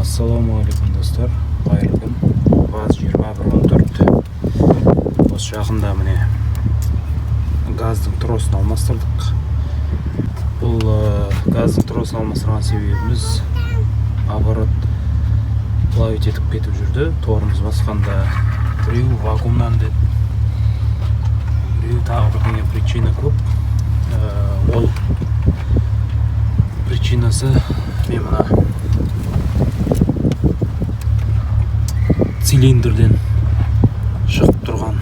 Ассалаумағалейкум достар, қайырлы күн. Ваз 21:14. Осы жақында міне газдың тросын алмастырдық. Бұл газдың тросын алмастырған себебіміз оборот плавить етіп кетіп жүрді. Торымыз басқанда біреу вакуумнан деді, біреу тағы бірдеңе причина көп. Ол причинасы мен мына цилиндрден шығып тұрған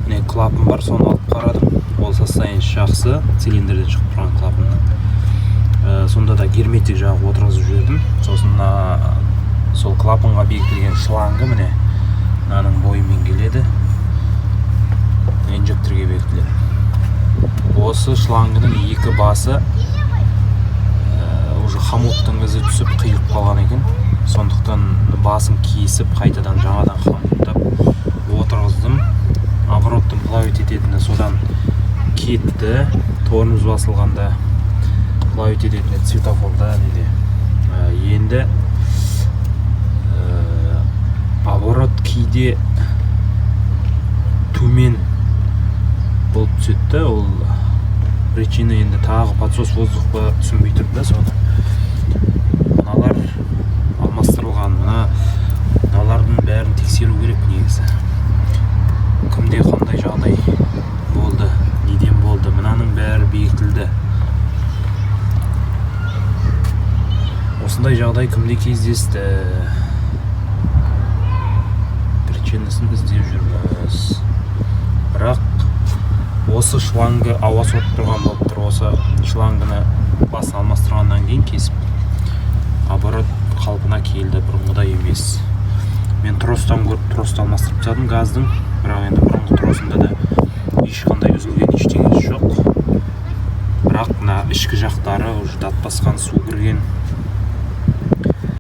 міне клапан бар, соны алып қарадым. Ол состояниесі жақсы, цилиндрден шығып тұрған клапанның. Сонда да герметик жағып отырғызып жібердім. Сосын сол клапанға бекітілген шлангы міне мынаның бойымен келеді, инжекторға бекітіледі. Осы шлангының екі басы уже хомуттың ізі түсіп қиылып қалған екен. Сондықтан басын кесіп қайтадан жаңадан хомуттап отырғыздым. Обороттың плавить ететіні содан кетті. Торымыз басылғанда плавить ететіні светофорда неде. Енді оборот кейде төмен болып түсетті. Ол причина енді тағы подсос воздух па түсінбей тұрды да соны. Мыналар алмастырылған, мыналардың бәрін тексеру керек негізі. Кімде қандай жағдай болды, неден болды, мынаның бәрі бекітілді. Осындай жағдай кімде кездесті, причинасын іздеп жүрміз. Бірақ осы шлангы ауа сорып тұрған болып тұр. Осы шлангыны басын алмастырғаннан кейін кесіп оборот қалпына келді, бұрынғыдай емес. Мен тростан көріп тросты алмастырып тастадым газдың, бірақ енді бұрынғы тросында да ешқандай үзілген ештеңесі жоқ. Бірақ мына ішкі жақтары уже дат басқан, су кірген.